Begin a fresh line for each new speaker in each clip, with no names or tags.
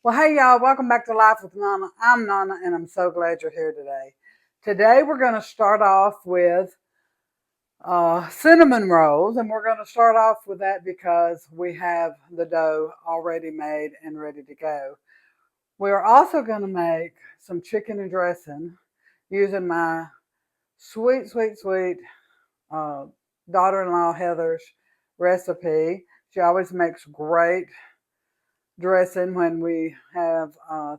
Well, hey y'all, welcome back to Life with Nana. I'm Nana and I'm so glad you're here today. Today we're going to start off with cinnamon rolls, and we're going to start off with that because we have the dough already made and ready to go. We are also going to make some chicken and dressing using my sweet uh, daughter-in-law Heather's recipe. She always makes great dressing when we have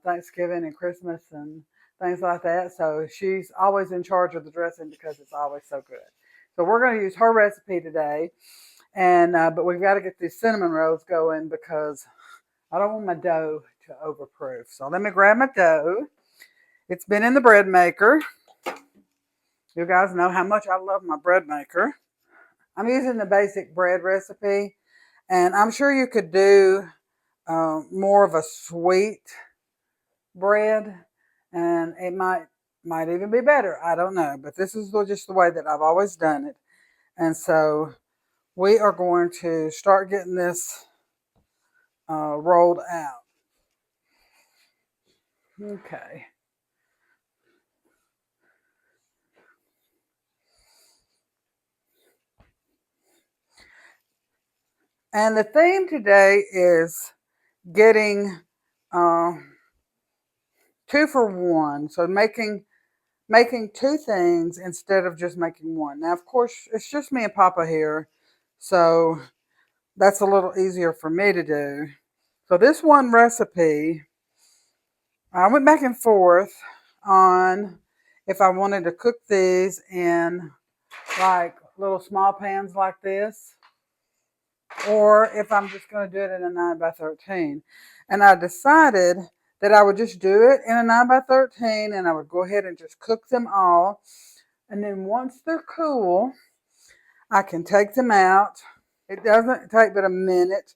Thanksgiving and Christmas and things like that. So she's always in charge of the dressing because it's always so good. So we're going to use her recipe today, and but we've got to get these cinnamon rolls going because I don't want my dough to overproof. So let me grab my dough. It's been in the bread maker. You guys know how much I love my bread maker. I'm using the basic bread recipe, and I'm sure you could do more of a sweet bread, and it might even be better. I don't know, but this is just the way that I've always done it, and so we are going to start getting this rolled out. Okay. And the theme today is getting uh, two for one. So making two things instead of just making one. Now, of course, it's just me and Papa here, so that's a little easier for me to do. So this one recipe, I went back and forth on if I wanted to cook these in like little small pans like this, or if I'm just going to do it in a 9 by 13. And I decided that I would just do it in a 9 by 13, and I would go ahead and just cook them all. And then once they're cool, I can take them out. It doesn't take but a minute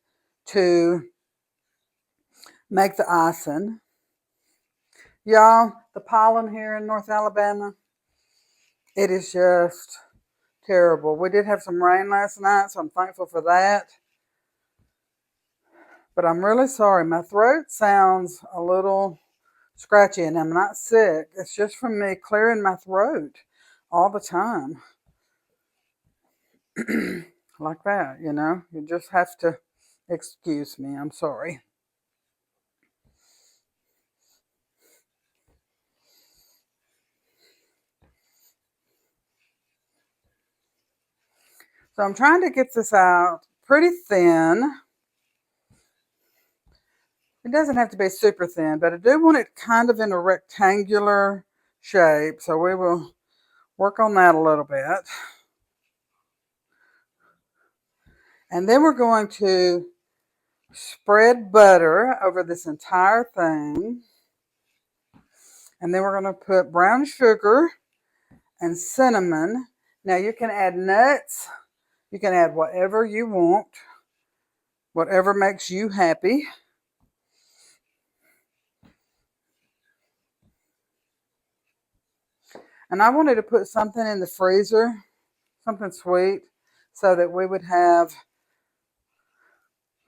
to make the icing. Y'all, the pollen here in North Alabama, it is just terrible. We did have some rain last night, so I'm thankful for that. But I'm really sorry. My throat sounds a little scratchy, and I'm not sick. It's just from me clearing my throat all the time. Like that, you know. You just have to excuse me. I'm sorry. So I'm trying to get this out pretty thin. It doesn't have to be super thin, but I do want it kind of in a rectangular shape. So we will work on that a little bit. And then we're going to spread butter over this entire thing. And then we're going to put brown sugar and cinnamon. Now you can add nuts. You can add whatever you want, whatever makes you happy. And I wanted to put something in the freezer, something sweet, so that we would have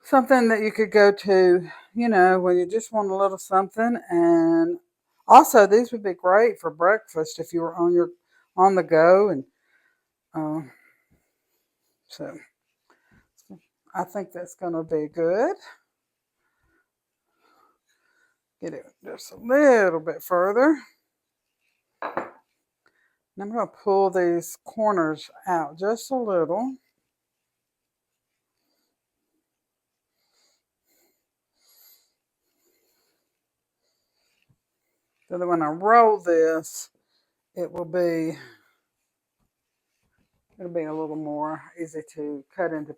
something that you could go to, when you just want a little something. And also, these would be great for breakfast if you were on the go. And uh, so I think that's going to be good. Get it just a little bit further. And I'm going to pull these corners out just a little. So that when I roll this, it'll be a little more easy to cut into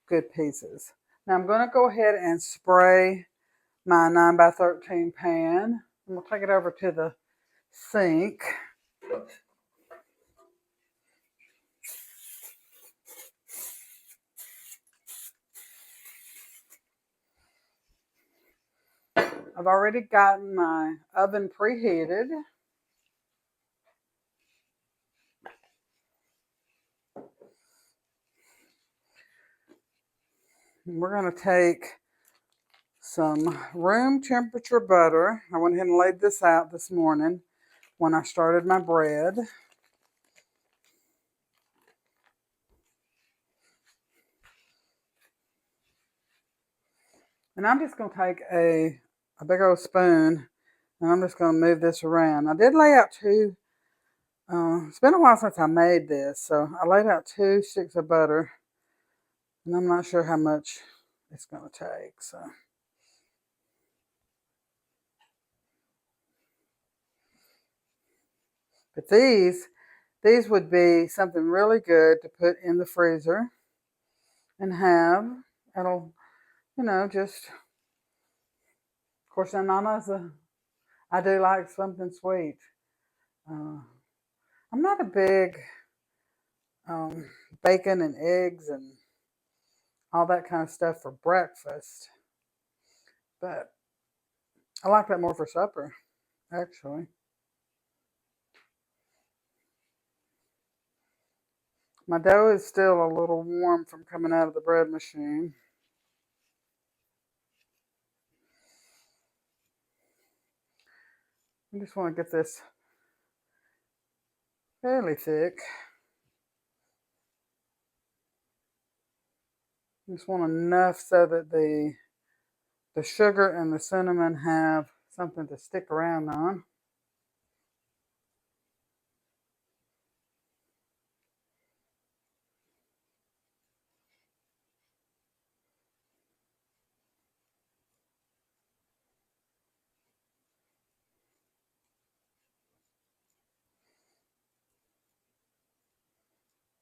good pieces. Now I'm going to go ahead and spray my 9 by 13 pan. I'm going to take it over to the sink. I've already gotten my oven preheated. We're going to take some room temperature butter. I went ahead and laid this out this morning when I started my bread. And I'm just going to take a big old spoon and I'm just going to move this around. I did lay out two, it's been a while since I made this, so I laid out 2 sticks of butter and I'm not sure how much it's going to take. So, but these would be something really good to put in the freezer and have. It'll, just, of course, I do like something sweet. I'm not a big bacon and eggs and all that kind of stuff for breakfast, but I like that more for supper, actually. My dough is still a little warm from coming out of the bread machine. I just want to get this fairly thick. Just want enough so that the sugar and the cinnamon have something to stick around on.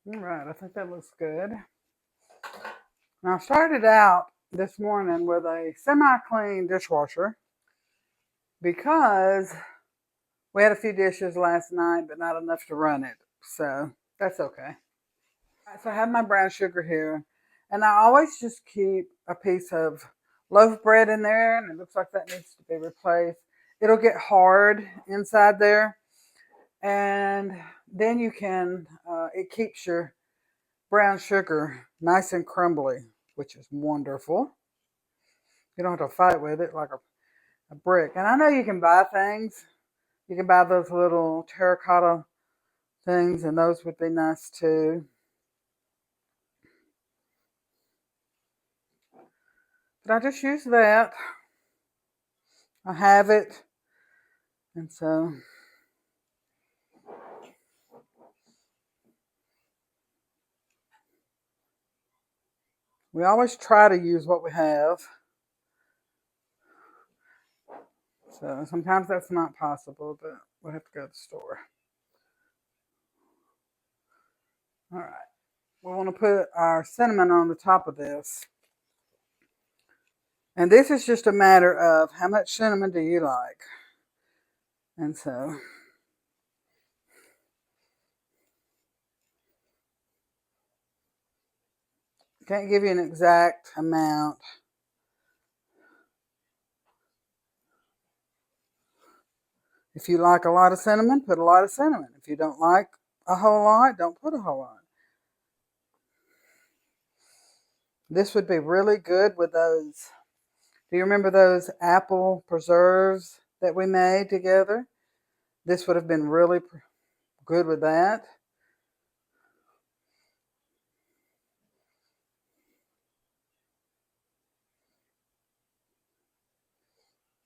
All right, I think that looks good. Now I started out this morning with a semi-clean dishwasher because we had a few dishes last night, but not enough to run it. So that's okay. So I have my brown sugar here, and I always just keep a piece of loaf bread in there, and it looks like that needs to be replaced. It'll get hard inside there, and then it keeps your brown sugar nice and crumbly, which is wonderful. You don't have to fight with it like a brick. And I know you can buy things. You can buy those little terracotta things, and those would be nice too. But I just use that. I have it. And so we always try to use what we have. So sometimes that's not possible, but we'll have to go to the store. All right. We want to put our cinnamon on the top of this. And this is just a matter of how much cinnamon do you like. And so can't give you an exact amount. If you like a lot of cinnamon, put a lot of cinnamon. If you don't like a whole lot, don't put a whole lot. This would be really good with those. Do you remember those apple preserves that we made together? This would have been really good with that.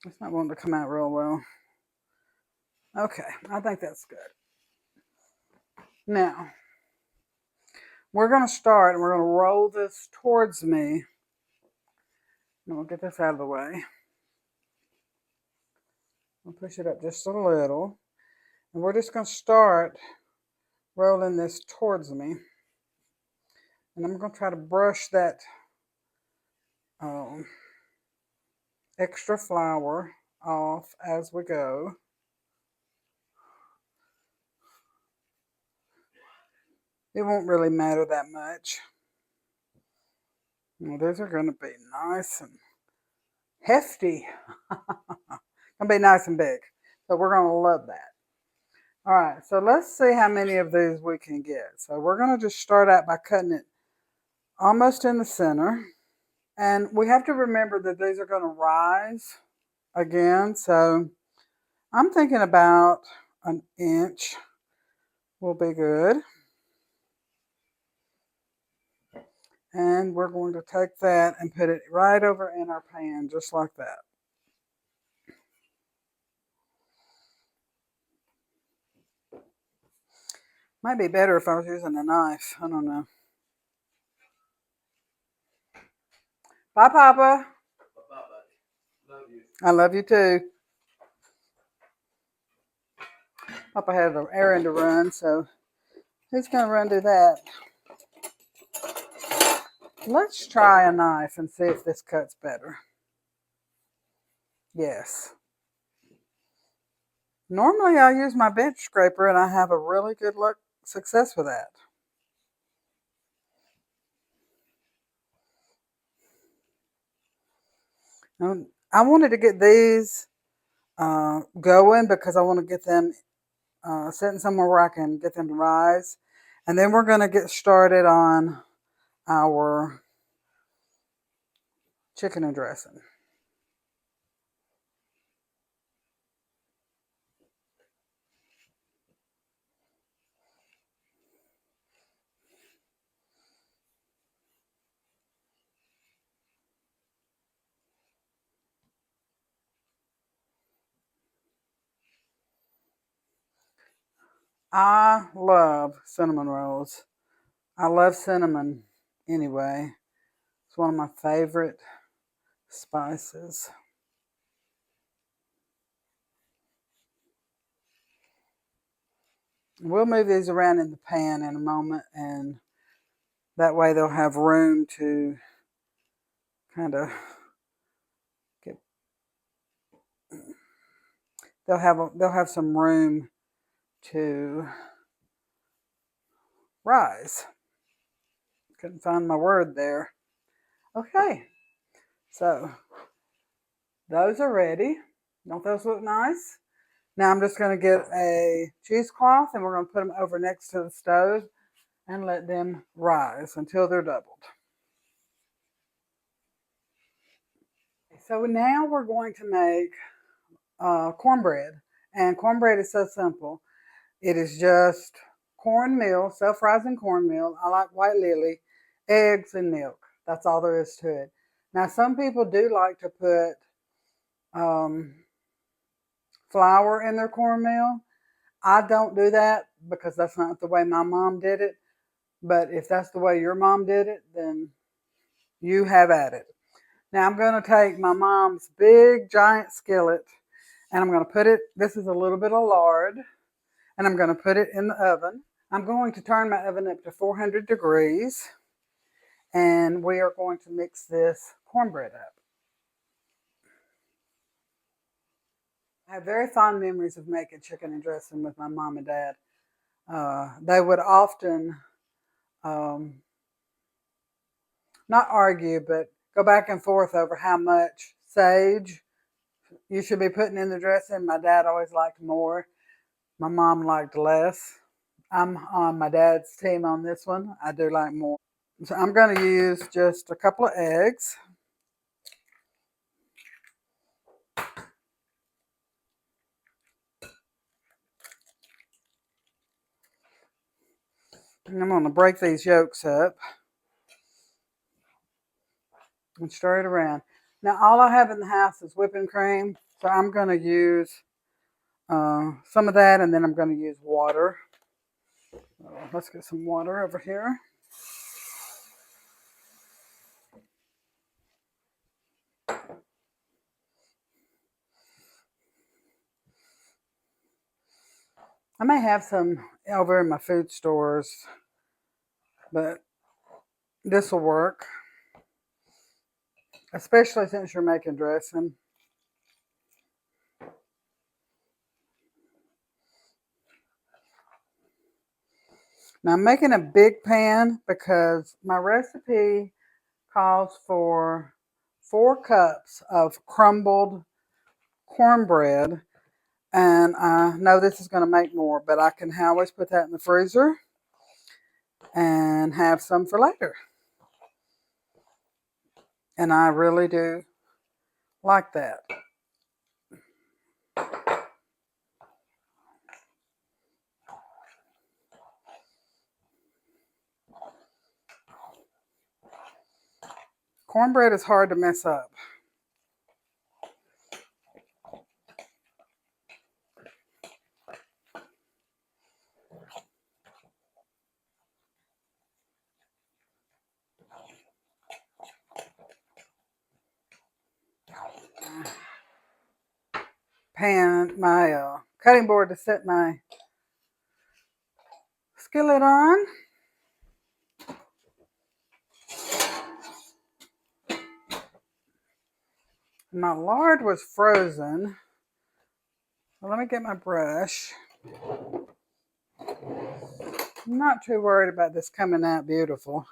It's not wanting to come out real well. Okay, I think that's good. Now, we're going to start and we're going to roll this towards me. And we'll get this out of the way. I'll push it up just a little. And we're just going to start rolling this towards me. And I'm going to try to brush that extra flour off as we go. It won't really matter that much. Well, these are going to be nice and hefty. Going to be nice and big. So we're going to love that. All right, so let's see how many of these we can get. So we're going to just start out by cutting it almost in the center. And we have to remember that these are going to rise again. So I'm thinking about an inch will be good. And we're going to take that and put it right over in our pan, just like that. Might be better if I was using a knife. I don't know. Bye, Papa. Love you. I love you too. Papa had an errand to run, so he's going to run do that. Let's try a knife and see if this cuts better. Yes. Normally I use my bench scraper and I have a really good success with that. I wanted to get these going because I want to get them sitting somewhere where I can get them to rise. And then we're going to get started on our chicken and dressing. I love cinnamon rolls. I love cinnamon anyway. It's one of my favorite spices. We'll move these around in the pan in a moment, and that way they'll have room to kind of get. They'll have some room to rise. Couldn't find my word there. Okay, so those are ready. Don't those look nice? Now I'm just going to get a cheesecloth and we're going to put them over next to the stove and let them rise until they're doubled. So now we're going to make cornbread. And cornbread is so simple. It is just cornmeal, self-rising cornmeal. I like white lily, eggs, and milk. That's all there is to it. Now, some people do like to put flour in their cornmeal. I don't do that because that's not the way my mom did it. But if that's the way your mom did it, then you have at it. Now I'm going to take my mom's big giant skillet and I'm going to put it, this is a little bit of lard, and I'm going to put it in the oven. I'm going to turn my oven up to 400 degrees and we are going to mix this cornbread up. I have very fond memories of making chicken and dressing with my mom and dad. They would often not argue, but go back and forth over how much sage you should be putting in the dressing. My dad always liked more. My mom liked less. I'm on my dad's team on this one. I do like more. So I'm going to use just a couple of eggs. And I'm going to break these yolks up and stir it around. Now all I have in the house is whipping cream, so I'm going to use some of that, and then I'm going to use water. Let's get some water over here. I may have some over in my food stores, but this will work, especially since you're making dressing. Now I'm making a big pan because my recipe calls for 4 cups of crumbled cornbread. And I know this is going to make more, but I can always put that in the freezer and have some for later. And I really do like that. Cornbread is hard to mess up. My cutting board to set my skillet on. My lard was frozen. Well, let me get my brush. I'm not too worried about this coming out beautiful.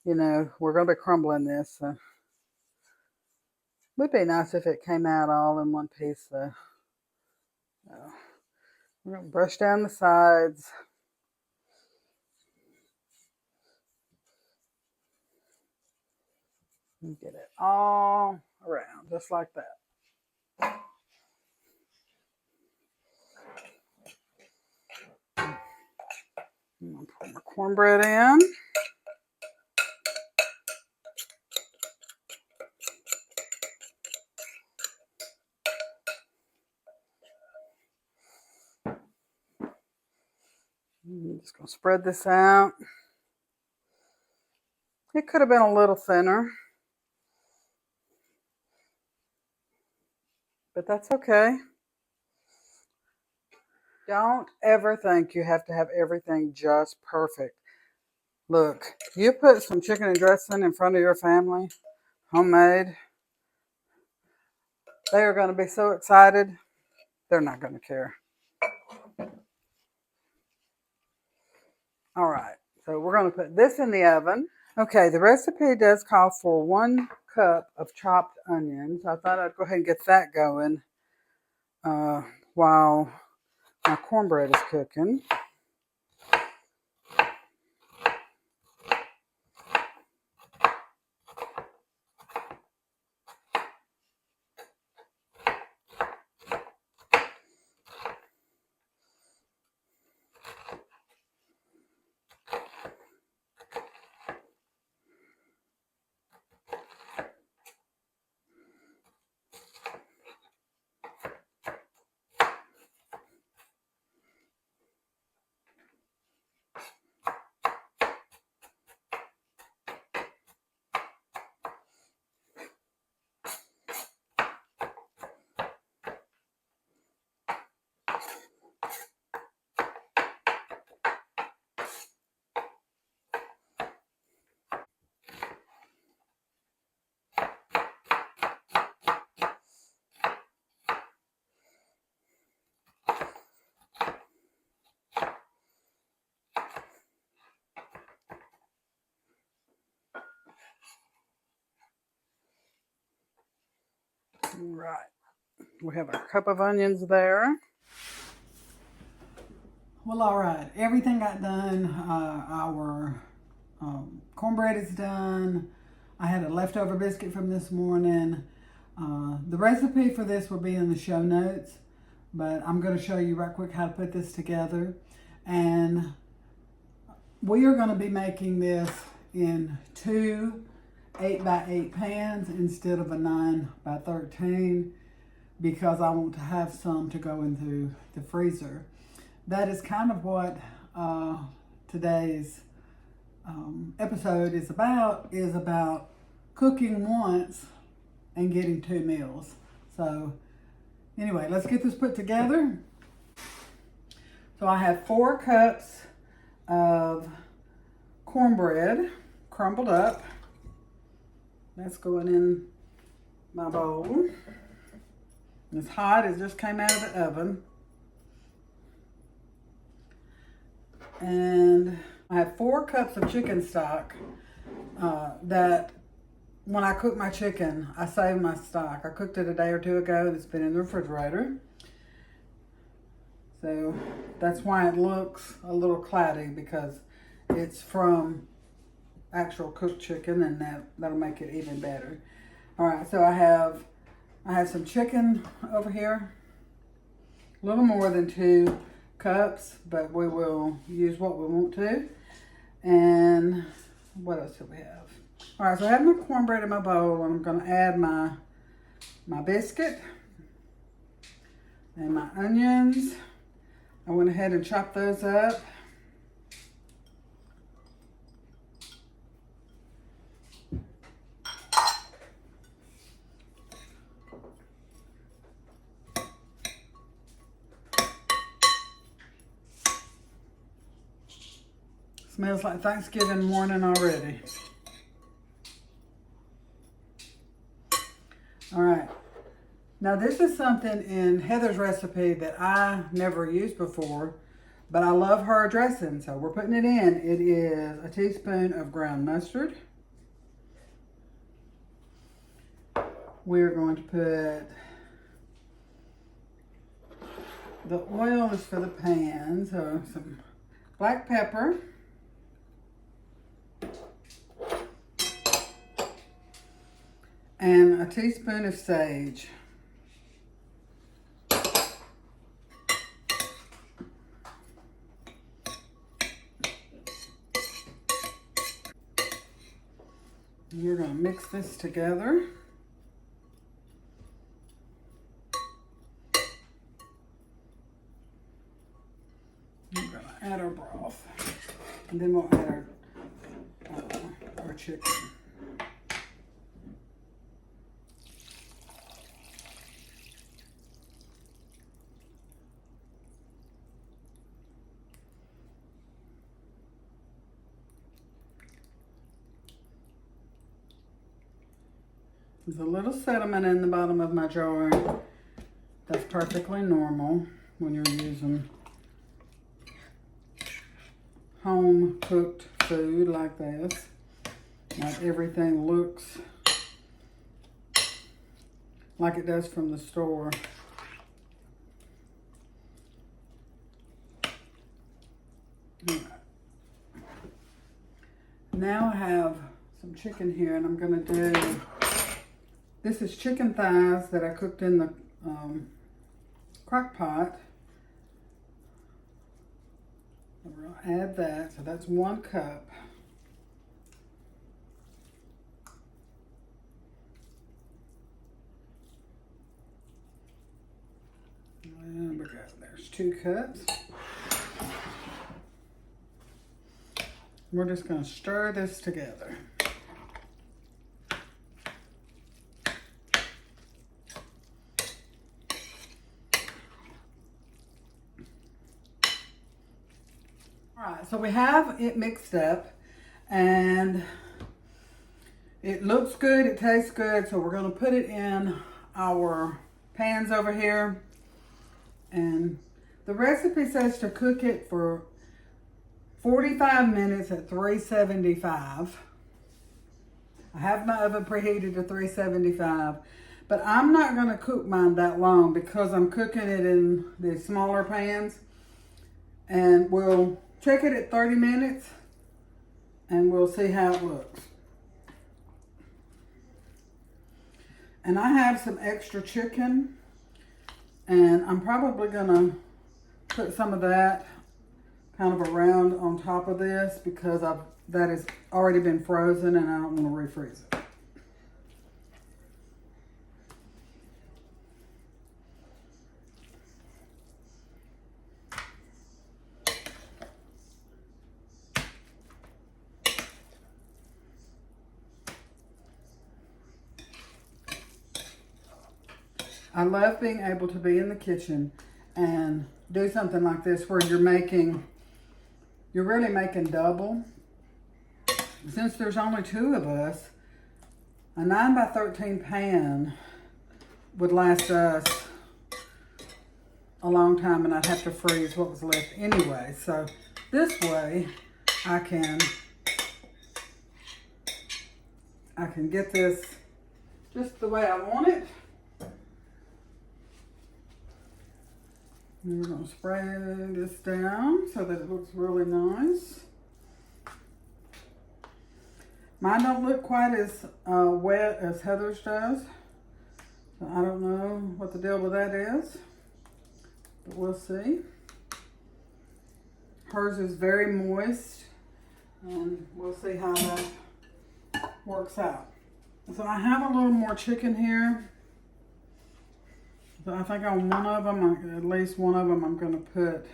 You know, we're going to be crumbling this. So. It would be nice if it came out all in one piece though. So we're going to brush down the sides. And get it all around, just like that. I'm going to pour my cornbread in. I'm just going to spread this out. It could have been a little thinner, but that's okay. Don't ever think you have to have everything just perfect. Look, you put some chicken and dressing in front of your family, homemade, they are going to be so excited, they're not going to care. All right, so we're going to put this in the oven. Okay, the recipe does call for 1 cup of chopped onions. I thought I'd go ahead and get that going while my cornbread is cooking. Right, we have a cup of onions there. Well, all right, everything got done. Our cornbread is done. I had a leftover biscuit from this morning. The recipe for this will be in the show notes, but I'm going to show you right quick how to put this together. And we are going to be making this in 2 8x8 pans instead of a 9x13 because I want to have some to go into the freezer. That is kind of what today's episode is about cooking once and getting 2 meals. So anyway, let's get this put together. So I have 4 cups of cornbread crumbled up. That's going in my bowl. It's hot, it just came out of the oven. And I have 4 cups of chicken stock that when I cook my chicken, I save my stock. I cooked it a day or 2 ago. It's been in the refrigerator. So that's why it looks a little cloudy, because it's from actual cooked chicken, and that'll make it even better. All right, so I have some chicken over here. A little more than 2 cups, but we will use what we want to. And what else do we have? All right, so I have my cornbread in my bowl, and I'm going to add my biscuit and my onions. I went ahead and chopped those up. Smells like Thanksgiving morning already. All right. Now this is something in Heather's recipe that I never used before, but I love her dressing, so we're putting it in. It is a teaspoon of ground mustard. We're going to put, the oil is for the pan, so some black pepper. And a teaspoon of sage. You're going to mix this together. We're going to add our broth. And then we'll add our chicken. There's a little sediment in the bottom of my jar. That's perfectly normal when you're using home cooked food like this. Not everything looks like it does from the store. Now I have some chicken here, and I'm going to do, this is chicken thighs that I cooked in the crock pot. We're going to add that, so that's 1 cup. And there's 2 cups. We're just going to stir this together. Alright, so we have it mixed up, and it looks good, it tastes good, so we're going to put it in our pans over here. And the recipe says to cook it for 45 minutes at 375. I have my oven preheated to 375, but I'm not going to cook mine that long because I'm cooking it in the smaller pans. And we'll check it at 30 minutes and we'll see how it looks. And I have some extra chicken, and I'm probably going to put some of that kind of around on top of this because that has already been frozen and I don't want to refreeze it. I love being able to be in the kitchen and do something like this where you're really making double. Since there's only 2 of us, a 9 by 13 pan would last us a long time, and I'd have to freeze what was left anyway. So this way I can get this just the way I want it. And we're going to spread this down so that it looks really nice. Mine don't look quite as wet as Heather's does. So I don't know what the deal with that is, but we'll see. Hers is very moist, and we'll see how that works out. So I have a little more chicken here. So I think on one of them, at least one of them, I'm going to put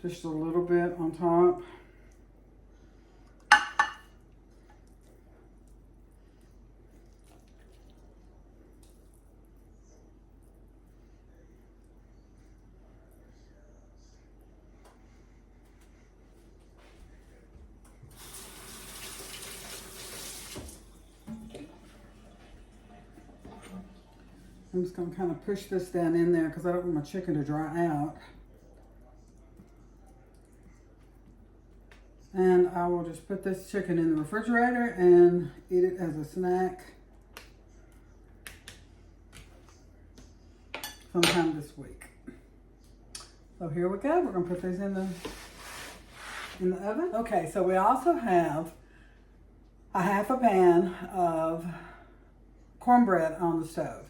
just a little bit on top. I'm just going to kind of push this down in there because I don't want my chicken to dry out. And I will just put this chicken in the refrigerator and eat it as a snack sometime this week. So here we go. We're going to put these in the oven. Okay, so we also have a half a pan of cornbread on the stove.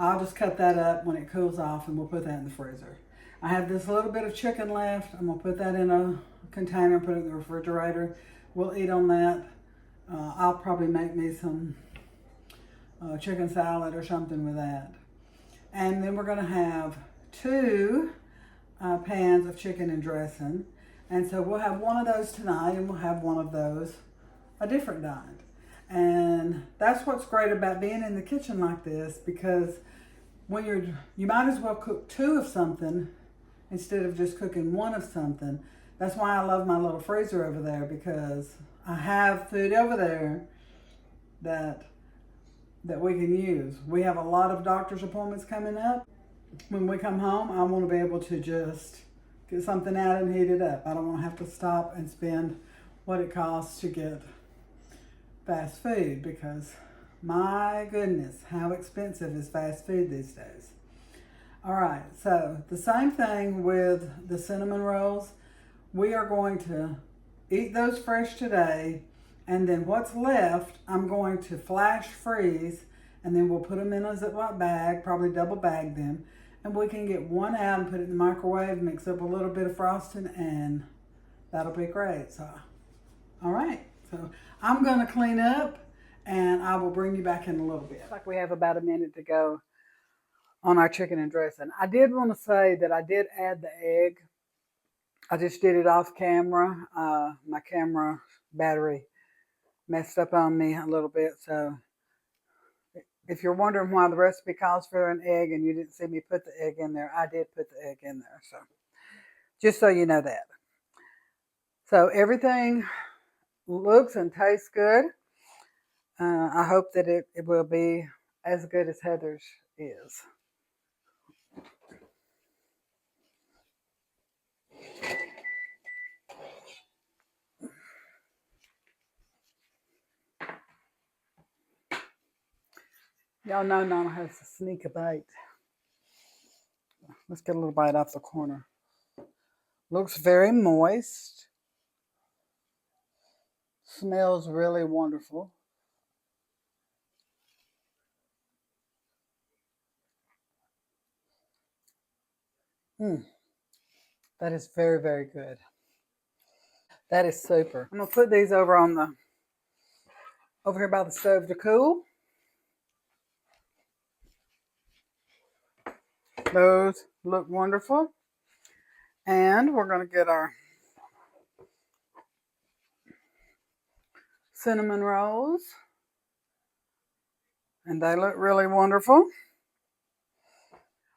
I'll just cut that up when it cools off and we'll put that in the freezer. I have this little bit of chicken left. I'm going to put that in a container and put it in the refrigerator. We'll eat on that. I'll probably make me some chicken salad or something with that. And then we're going to have 2 pans of chicken and dressing. And so we'll have one of those tonight and we'll have one of those a different night. And that's what's great about being in the kitchen like this, because when you might as well cook 2 of something instead of just cooking 1 of something. That's why I love my little freezer over there, because I have food over there that we can use. We have a lot of doctor's appointments coming up. When we come home, I want to be able to just get something out and heat it up. I don't want to have to stop and spend what it costs to get fast food, because my goodness, how expensive is fast food these days. All right, so the same thing with the cinnamon rolls. We are going to eat those fresh today, and then what's left, I'm going to flash freeze, and then we'll put them in a Ziploc bag, probably double bag them, and we can get one out and put it in the microwave, mix up a little bit of frosting, and that'll be great. So, all right, so I'm gonna clean up, and I will bring you back in a little bit. Looks like we have about a minute to go on our chicken and dressing. I did want to say that I did add the egg. I just did it off camera. My camera battery messed up on me a little bit. So if you're wondering why the recipe calls for an egg and you didn't see me put the egg in there, I did put the egg in there. So just so you know that. So everything looks and tastes good. I hope that it will be as good as Heather's is. Y'all know Nana has to sneak a bite. Let's get a little bite off the corner. Looks very moist. Smells really wonderful. That is very, very good. That is super. I'm gonna put these over here by the stove to cool. Those look wonderful. And we're gonna get our cinnamon rolls. And they look really wonderful.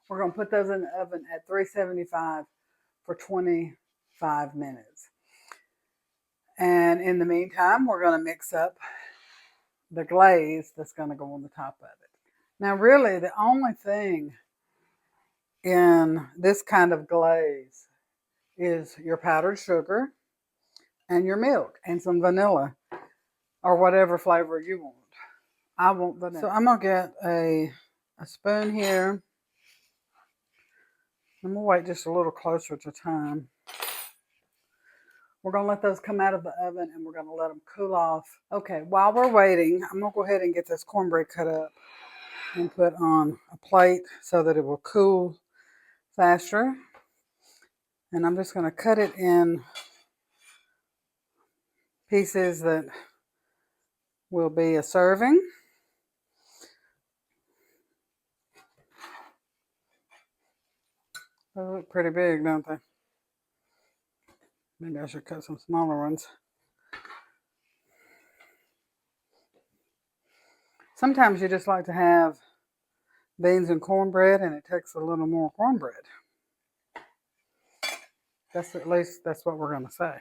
We're gonna put those in the oven at 375 for 25 minutes. And in the meantime, we're going to mix up the glaze that's going to go on the top of it. Now, really, the only thing in this kind of glaze is your powdered sugar and your milk and some vanilla or whatever flavor you want. I want vanilla. So I'm going to get a spoon here. I'm going to wait just a little closer to time. We're going to let those come out of the oven and we're going to let them cool off. Okay, while we're waiting, I'm going to go ahead and get this cornbread cut up and put on a plate so that it will cool faster. And I'm just going to cut it in pieces that will be a serving. They look pretty big, don't they? Maybe I should cut some smaller ones. Sometimes you just like to have beans and cornbread, and it takes a little more cornbread. At least that's what we're going to say.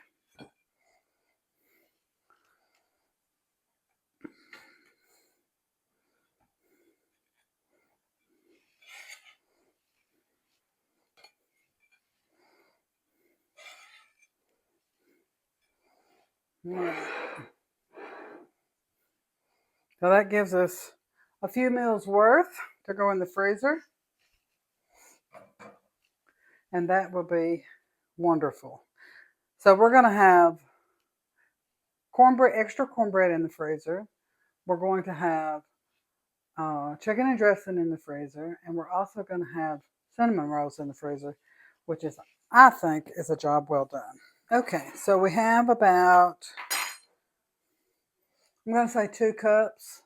So that gives us a few meals worth to go in the freezer. And that will be wonderful. So we're going to have cornbread, extra cornbread in the freezer. We're going to have chicken and dressing in the freezer. And we're also going to have cinnamon rolls in the freezer, which is, I think, is a job well done. Okay, so we have about, I'm going to say 2 cups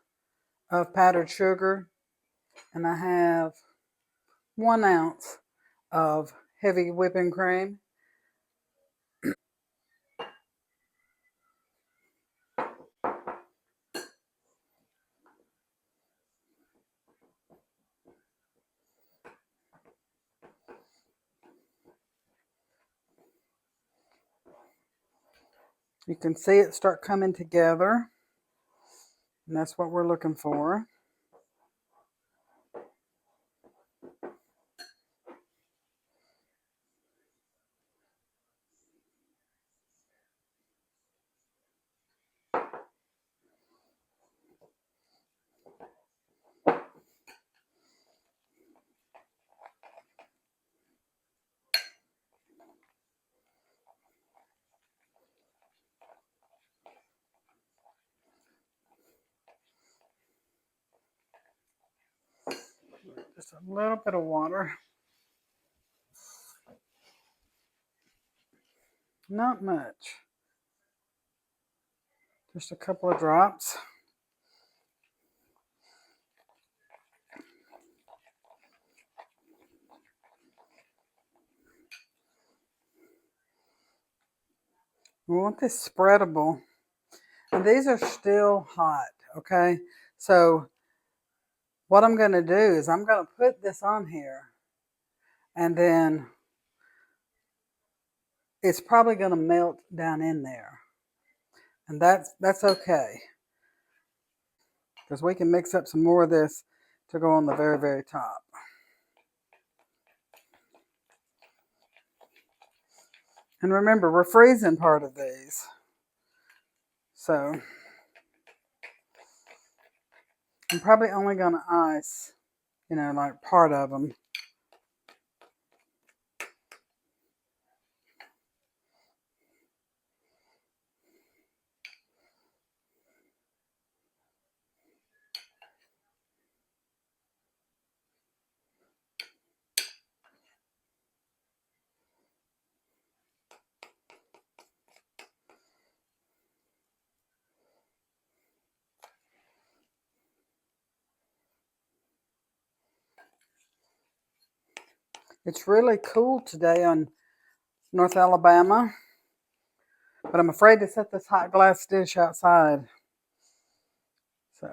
of powdered sugar. And I have 1 ounce of heavy whipping cream. You can see it start coming together, and that's what we're looking for. Just a little bit of water. Not much. Just a couple of drops. We want this spreadable. And these are still hot, okay? So what I'm going to do is I'm going to put this on here, and then it's probably going to melt down in there. And that's okay, because we can mix up some more of this to go on the very, very top. And remember, we're freezing part of these. So I'm probably only going to ice, like part of them. It's really cool today on North Alabama, but I'm afraid to set this hot glass dish outside. So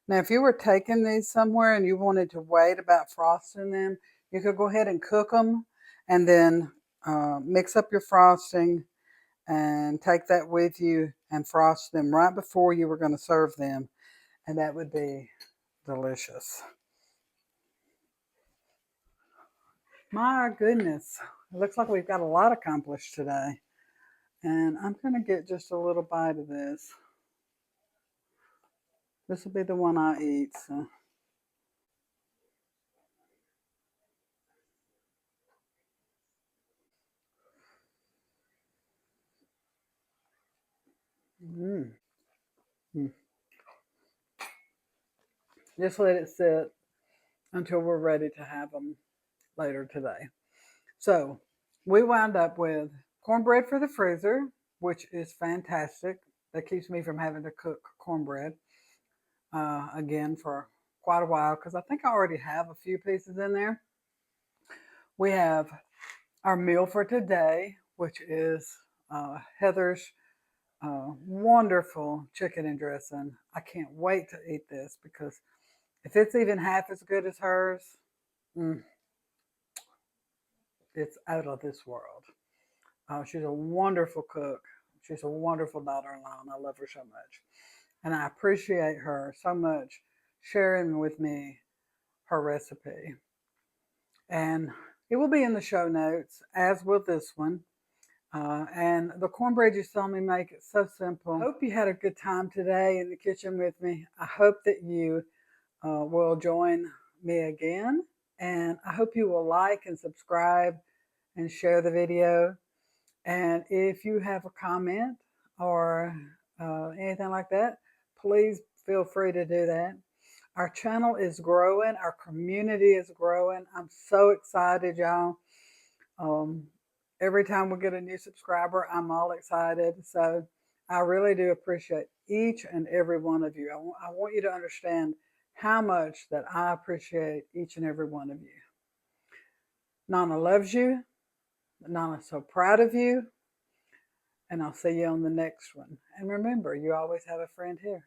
now, if you were taking these somewhere and you wanted to wait about frosting them, you could go ahead and cook them and then mix up your frosting and take that with you and frost them right before you were going to serve them. And that would be delicious. My goodness, it looks like we've got a lot accomplished today. And I'm going to get just a little bite of this. This will be the one I eat. So. Mm. Mm. Just let it sit until we're ready to have them later today. So we wound up with cornbread for the freezer, which is fantastic. That keeps me from having to cook cornbread again for quite a while because I think I already have a few pieces in there. We have our meal for today, which is Heather's wonderful chicken and dressing. I can't wait to eat this because if it's even half as good as hers, mm, it's out of this world. She's a wonderful cook. She's a wonderful daughter-in-law, and I love her so much. And I appreciate her so much sharing with me her recipe. And it will be in the show notes, as will this one. And the cornbread you saw me make, it's so simple. I hope you had a good time today in the kitchen with me. I hope that you will join me again. And I hope you will like and subscribe and share the video. And if you have a comment or anything like that, please feel free to do that. Our channel is growing. Our community is growing. I'm so excited, y'all. Um, every time we get a new subscriber, I'm all excited. So I really do appreciate each and every one of you. I want you to understand how much that I appreciate each and every one of you. Nana loves you. Nana's so proud of you. And I'll see you on the next one. And remember, you always have a friend here.